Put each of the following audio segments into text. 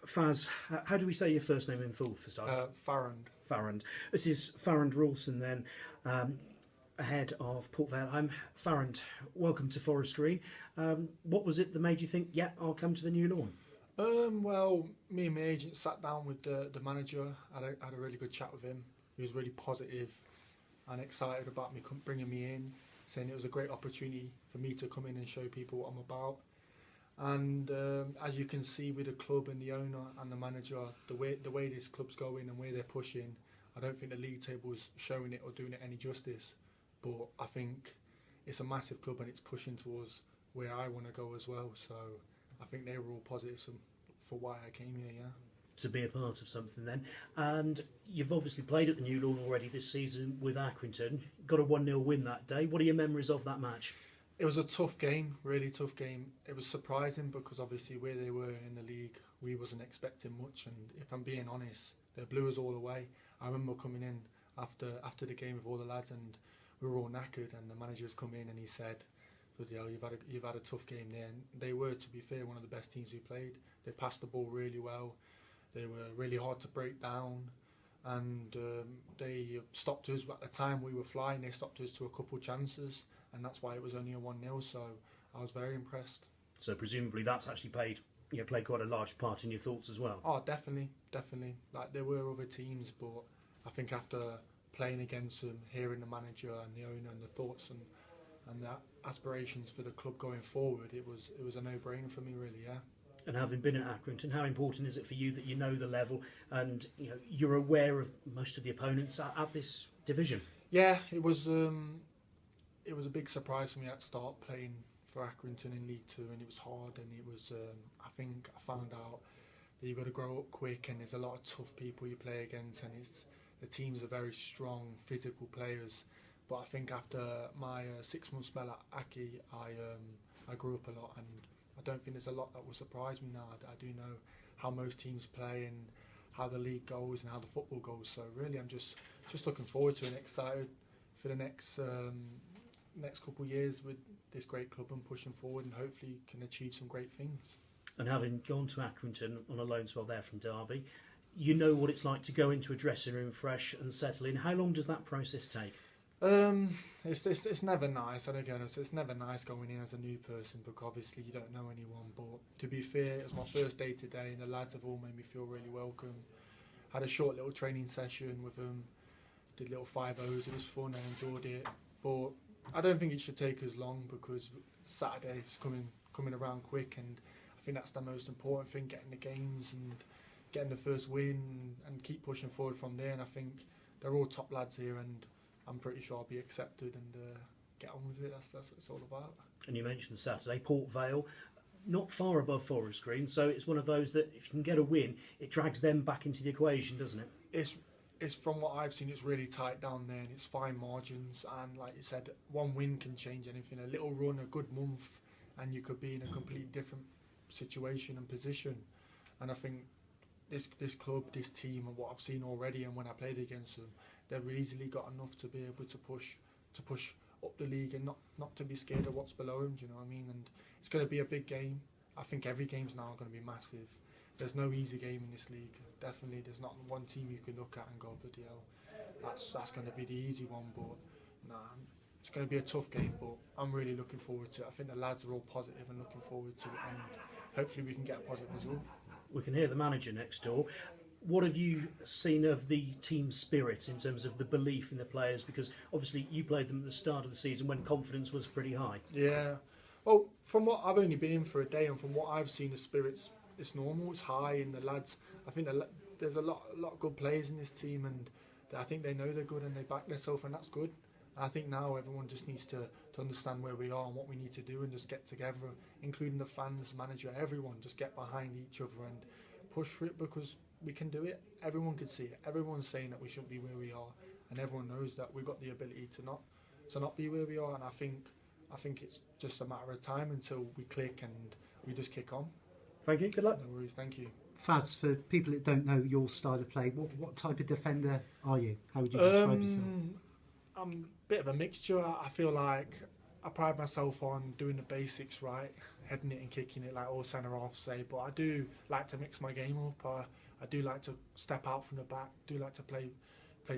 Faz, how do we say your first name in full for starters? Farrend. Farrend. This is Farrend Rawson then, ahead of Port Vale. I'm Farrend. Welcome to Forest Green. What was it that made you think, yeah, I'll come to the new lawn? Well, me and my agent sat down with the manager, had a really good chat with him. He was really positive and excited about me bringing me in, saying it was a great opportunity for me to come in and show people what I'm about. And as you can see with the club and the owner and the manager, the way this club's going and where they're pushing, I don't think the league table's showing it or doing it any justice. But I think it's a massive club and it's pushing towards where I want to go as well. So I think they were all positive for why I came here, yeah. To be a part of something then. And you've obviously played at the new lawn already this season with Accrington. Got a 1-0 win that day. What are your memories of that match? It was a tough game, really tough game. It was surprising because obviously where they were in the league, we wasn't expecting much. And if I'm being honest, they blew us all away. I remember coming in after the game with all the lads, and we were all knackered. And the manager's come in and he said, "Bloody hell, you've had a tough game there." And they were, to be fair, one of the best teams we played. They passed the ball really well. They were really hard to break down, and they stopped us. At the time we were flying, they stopped us to a couple chances. And that's why it was only a 1-0, so I was very impressed. So presumably that's actually played quite a large part in your thoughts as well. Oh, definitely. Like, there were other teams, but I think after playing against them, hearing the manager and the owner and the thoughts and the aspirations for the club going forward, it was a no-brainer for me, really, yeah. And having been at Accrington, how important is it for you that you know the level and you're aware of most of the opponents at this division? Yeah, it was a big surprise for me at the start, playing for Accrington in League 2, and it was hard, and it was I think I found out that you've got to grow up quick, and there's a lot of tough people you play against, and the teams are very strong, physical players. But I think after my 6-month spell at Aki, I grew up a lot, and I don't think there's a lot that will surprise me now. I do know how most teams play and how the league goes and how the football goes. So really, I'm just looking forward to and excited for the next couple of years with this great club and pushing forward, and hopefully can achieve some great things. And having gone to Accrington on a loan spell there from Derby, you know what it's like to go into a dressing room fresh and settle in. How long does that process take? It's never nice. I don't get it. It's never nice going in as a new person because obviously you don't know anyone. But to be fair, it was my first day today, and the lads have all made me feel really welcome. Had a short little training session with them, did little 5-0s. It was fun. I enjoyed it, but I don't think it should take as long because Saturday's coming around quick, and I think that's the most important thing, getting the games and getting the first win and keep pushing forward from there. And I think they're all top lads here, and I'm pretty sure I'll be accepted and get on with it. That's what it's all about. And you mentioned Saturday, Port Vale, not far above Forest Green, so it's one of those that if you can get a win, it drags them back into the equation, doesn't it? It's from what I've seen, it's really tight down there, and it's fine margins. And like you said, one win can change anything. A little run, a good month, and you could be in a completely different situation and position. And I think this club, this team, and what I've seen already, and when I played against them, they've easily got enough to be able to push up the league and not to be scared of what's below them. Do you know what I mean? And it's going to be a big game. I think every game's now going to be massive. There's no easy game in this league. Definitely, there's not one team you can look at and go, bloody hell, that's going to be the easy one. But nah, it's going to be a tough game. But I'm really looking forward to it. I think the lads are all positive and looking forward to it, and hopefully we can get a positive result. We can hear the manager next door. What have you seen of the team spirit in terms of the belief in the players? Because obviously you played them at the start of the season when confidence was pretty high. Yeah. Well, from what I've only been in for a day, and from what I've seen, the spirit's it's normal, it's high, and the lads, I think there's a lot of good players in this team, and I think they know they're good and they back themselves, and that's good. And I think now everyone just needs to understand where we are and what we need to do, and just get together, including the fans, manager, everyone, just get behind each other and push for it, because we can do it. Everyone can see it. Everyone's saying that we shouldn't be where we are, and everyone knows that we've got the ability to not be where we are. And I think it's just a matter of time until we click and we just kick on. Thank you. Good luck. No worries. Thank you. Faz, for people that don't know your style of play, what type of defender are you? How would you describe yourself? I'm a bit of a mixture. I feel like I pride myself on doing the basics right, heading it and kicking it like all centre halves say, but I do like to mix my game up. I do like to step out from the back, do like to play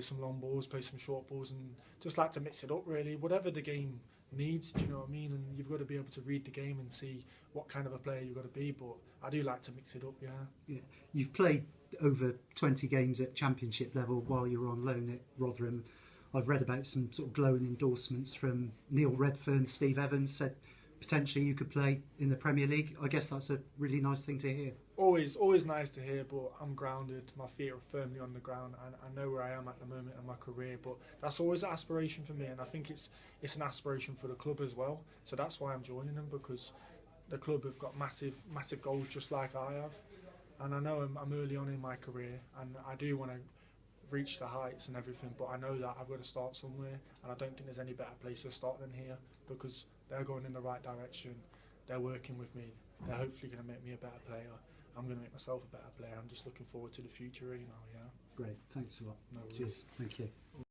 some long balls, play some short balls, and just like to mix it up really. Whatever the game needs, do you know what I mean? And you've got to be able to read the game and see what kind of a player you've got to be, but I do like to mix it up, yeah. You've played over 20 games at championship level while you were on loan at Rotherham. I've read about some sort of glowing endorsements from Neil Redfern. Steve Evans said potentially you could play in the Premier League. I guess that's a really nice thing to hear. Always nice to hear, but I'm grounded. My feet are firmly on the ground, and I know where I am at the moment in my career. But that's always an aspiration for me, and I think it's an aspiration for the club as well. So that's why I'm joining them, because the club have got massive goals just like I have, and I know I'm early on in my career, and I do want to reach the heights and everything, but I know that I've got to start somewhere, and I don't think there's any better place to start than here, because they're going in the right direction, they're working with me, they're hopefully going to make me a better player, I'm going to make myself a better player. I'm just looking forward to the future really now, yeah. Great, thanks a lot. No worries. Cheers, thank you.